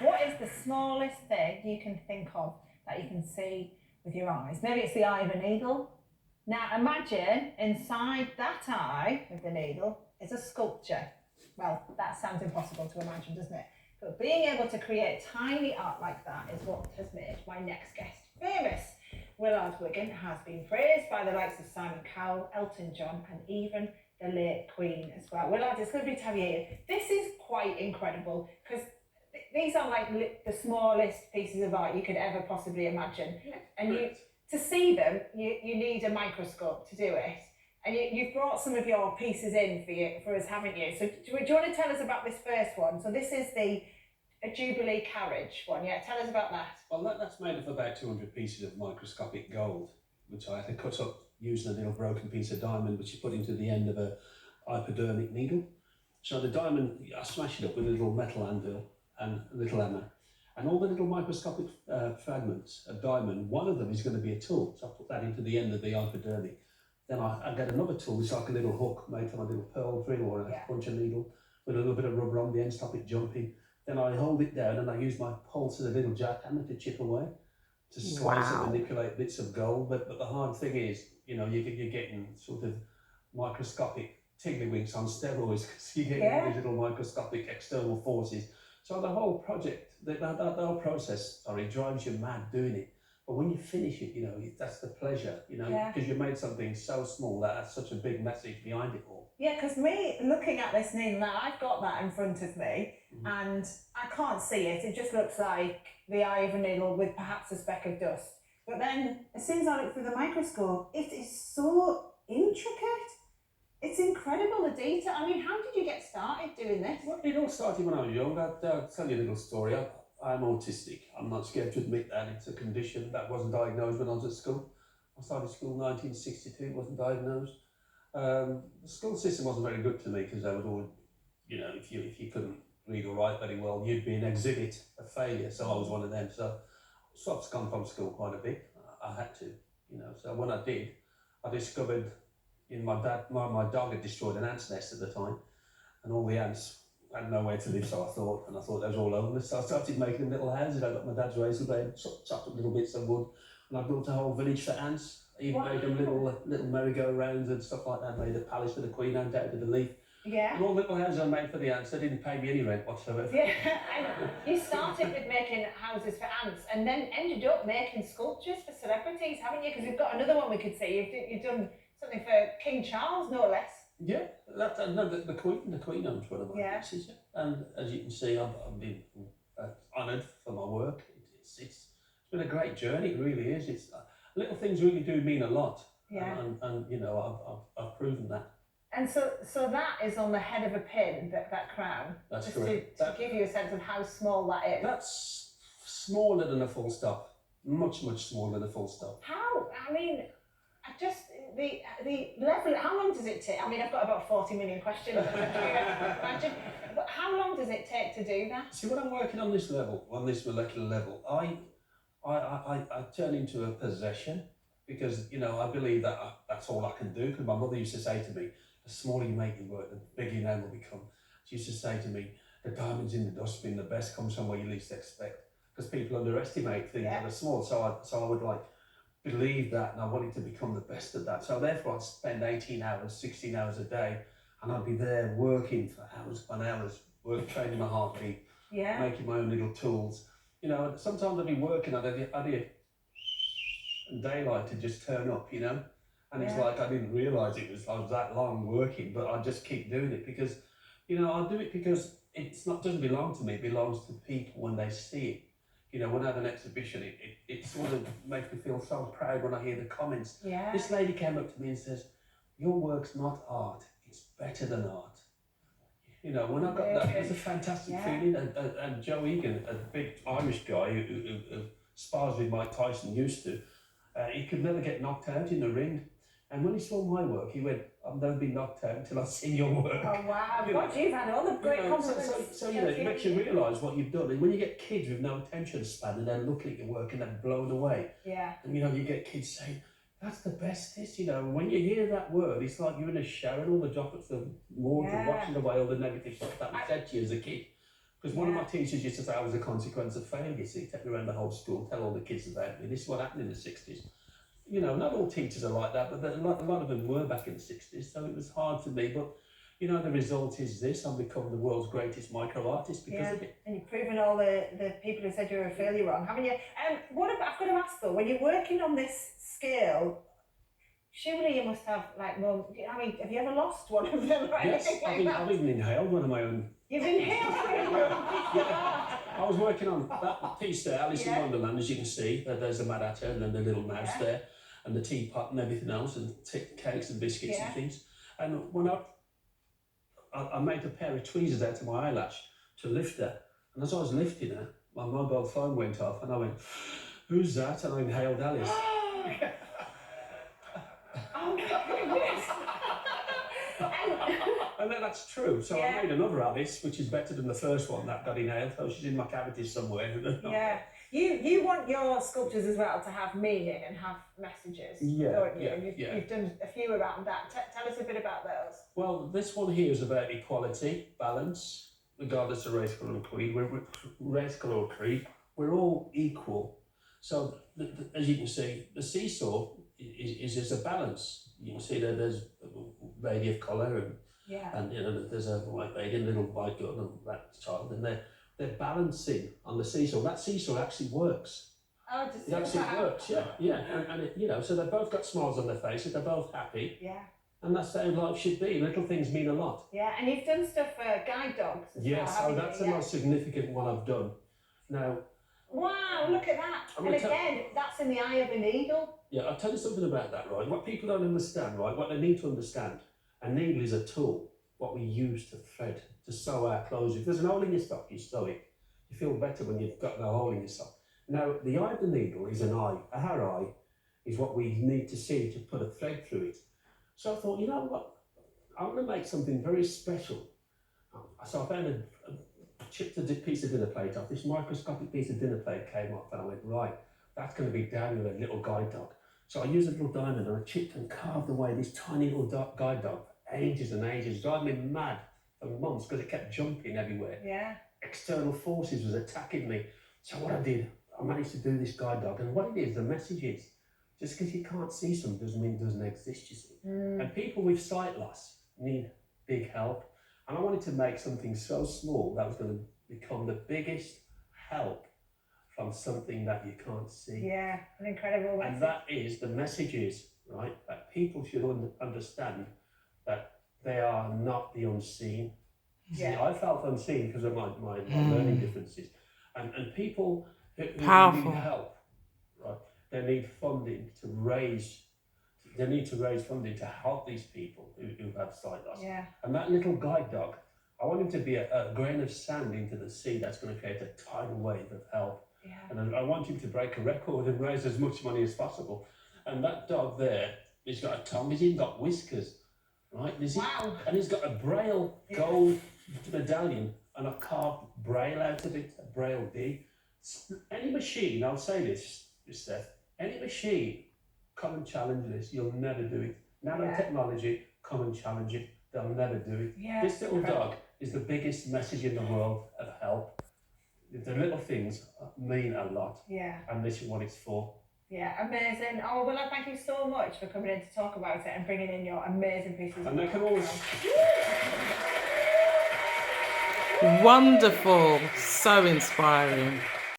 What is the smallest thing you can think of that you can see with your eyes? Maybe it's the eye of a needle. Now imagine inside that eye of the needle is a sculpture. Well, that sounds impossible to imagine, doesn't it? But being able to create tiny art like that is what has made my next guest famous. Willard Wigan has been praised by the likes of Simon Cowell, Elton John, and even the late Queen as well. Willard, it's lovely to have you here. This is quite incredible because these are like the smallest pieces of art you could ever possibly imagine. And to see them, you need a microscope to do it. And you've brought some of your pieces in for us, haven't you? So do you want to tell us about this first one? So this is a Jubilee carriage one, yeah? Tell us about that. Well, that's made of about 200 pieces of microscopic gold, which I had to cut up using a little broken piece of diamond, which you put into the end of a hypodermic needle. So the diamond, I smash it up with a little metal anvil and a little hammer. And all the little microscopic fragments of diamond, one of them is going to be a tool. So I put that into the end of the hypodermic. Then I get another tool, it's like a little hook made from a little pearl drill or a puncture needle with a little bit of rubber on the end, stop it jumping. Then I hold it down and I use my pulse as a little jackhammer to chip away, to slice and manipulate bits of gold. But the hard thing is, you know, you're getting sort of microscopic tiddlywinks on steroids because you're getting these little microscopic external forces. So the whole project, the whole process, drives you mad doing it. But when you finish it, you know, that's the pleasure, you know, because you made something so small that has such a big message behind it all. Yeah, because me looking at this needle now, I've got that in front of me and I can't see it. It just looks like the eye of a needle with perhaps a speck of dust. But then as soon as I look through the microscope, it is so intricate. It's incredible, the detail. I mean, how did you get started doing this? Well, it all started when I was young. I'll tell you a little story. I'm autistic. I'm not scared to admit that. It's a condition that wasn't diagnosed when I was at school. I started school in 1962, wasn't diagnosed. The school system wasn't very good to me because they would all, you know, if you couldn't read or write very well, you'd be an exhibit of failure. So I was one of them. So I stopped gone from school quite a bit. I had to, you know. So when I did, I discovered my dog had destroyed an ant's nest at the time, and all the ants had nowhere to live, so I thought they was all homeless. So I started making them little houses. I got my dad's razor blade, chopped up little bits of wood, and I built a whole village for ants. I even made them little merry-go-rounds and stuff like that. Made a palace for the queen ant out of the leaf. Yeah. And all the little houses I made for the ants, they didn't pay me any rent whatsoever. Yeah, and you started with making houses for ants and then ended up making sculptures for celebrities, haven't you? Because we've got another one we could see. You've done something for King Charles, no less. Yeah, the Queen owns one of my pieces. And as you can see, I've been honoured for my work. It's been a great journey, it really is. It's little things really do mean a lot. Yeah. And you know, I've proven that. And so that is on the head of a pin, that crown. That's just correct. To give you a sense of how small that is. That's smaller than a full stop. Much smaller than a full stop. How? I mean, the level, how long does it take? I mean, I've got about 40 million questions. Imagine. But how long does it take to do that? See, when I'm working on this level, on this molecular level, I turn into a possession because, you know, I believe that that's all I can do. Because my mother used to say to me, the smaller you make your work, the bigger your name will become. She used to say to me, the diamonds in the dustbin, the best comes from where you least expect. Because people underestimate things that are small. So I would like believe that, and I wanted to become the best at that. So therefore I'd spend 18 hours, 16 hours a day, and I'd be there working for hours upon hours, training my heartbeat, making my own little tools. You know, sometimes I'd be working, I'd hear daylight to just turn up, you know? And it's like I didn't realise I was that long working, but I just keep doing it because, you know, I do it because doesn't belong to me, it belongs to people when they see it. You know, when I have an exhibition, it sort of makes me feel so proud when I hear the comments. Yeah. This lady came up to me and says, your work's not art, it's better than art. You know, when I got that, it was a fantastic feeling. And Joe Egan, a big Irish guy who spars with Mike Tyson, used to, he could never get knocked out in the ring. And when he saw my work, he went, I've never been knocked out until I've seen your work. Oh, wow. God, you've had all the great compliments. So you know, it makes you realise what you've done. And when you get kids with no attention span and they're looking at your work and they're blown away. Yeah. And, you know, you get kids saying, that's the best this, you know. And when you hear that word, it's like you're in a shower and all the droplets of water washing away all the negative stuff that was said to you as a kid. Because one of my teachers used to say I was a consequence of failure. So he'd take me around the whole school, tell all the kids about me. This is what happened in the 60s. You know, not all teachers are like that, but a lot of them were back in the 60s. So it was hard for me. But, you know, the result is this. I've become the world's greatest micro artist because of it. And you've proven all the people who said you were a failure wrong, haven't you? What about, I've got to ask though, when you're working on this skill, surely you must have, like, well, I mean, have you ever lost one of them or anything like that? I've even inhaled one of my own. You've inhaled one of your own piece of art? I was working on that piece there, Alice in Wonderland, as you can see. There's the Mad Hatter and then the little mouse there, and the teapot and everything else, and cakes and biscuits and things. And when I made a pair of tweezers out of my eyelash to lift her, and as I was lifting her, my mobile phone went off, and I went, "Who's that?" And I inhaled Alice. Oh my goodness! And then that's true. So I made another Alice, which is better than the first one that got inhaled. So she's in my cavities somewhere. Yeah. You want your sculptures as well to have meaning and have messages, don't you? And you've done a few around that. Tell us a bit about those. Well, this one here is about equality, balance, regardless of race, colour or creed. We're all equal. So, as you can see, the seesaw is just a balance. You can see that there's a lady of colour and you know, there's a white lady and a little white girl and that child, and they're balancing on the seesaw. That seesaw actually works. Oh, it actually works, and it, you know, so they've both got smiles on their faces. They're both happy. Yeah. And that's how life should be. Little things mean a lot. Yeah, and you've done stuff for guide dogs as well, so that's the most significant one I've done. Now. Wow, look at that. And again, that's in the eye of an eagle. Yeah, I'll tell you something about that, right? What people don't understand, right? What they need to understand, a needle is a tool, what we use to thread, to sew our clothes. If there's an hole in your sock, you sew it. You feel better when you've got no hole in your sock. Now, the eye of the needle is an eye. Our eye is what we need to see to put a thread through it. So I thought, you know what? I'm going to make something very special. So I found chipped a piece of dinner plate off. This microscopic piece of dinner plate came off, and I went, right, that's going to be Daniel, a little guide dog. So I used a little diamond and I chipped and carved away this tiny little guide dog for ages and ages, driving me mad for months because it kept jumping everywhere. Yeah. External forces was attacking me. So what I did, I managed to do this guide dog, and what it is, the message is, just because you can't see something doesn't mean it doesn't exist, you see. And people with sight loss need big help. And I wanted to make something so small that was going to become the biggest help from something that you can't see. Yeah, an incredible message. And that is, the message is, right, that people should understand that they are not the unseen. Yeah. See, I felt unseen because of my learning differences. And people who need help, right, they need funding to raise. They need to raise funding to help these people who have sight loss. Yeah. And that little guide dog, I want him to be a grain of sand into the sea that's going to create a tidal wave of help. Yeah. And I want him to break a record and raise as much money as possible. And that dog there, he's got a tongue, he's even got whiskers, right? Wow. And he's got a Braille gold medallion and a carved Braille out of it, a Braille D. Any machine, I'll say this, Steph, any machine, come and challenge this, you'll never do it. Nanotechnology, come and challenge it, they'll never do it. Yeah, this little dog is the biggest message in the world of help. The little things mean a lot. Yeah. And this is what it's for. Yeah, amazing. Oh, well, thank you so much for coming in to talk about it and bringing in your amazing pieces. And they can always... Wonderful, so inspiring.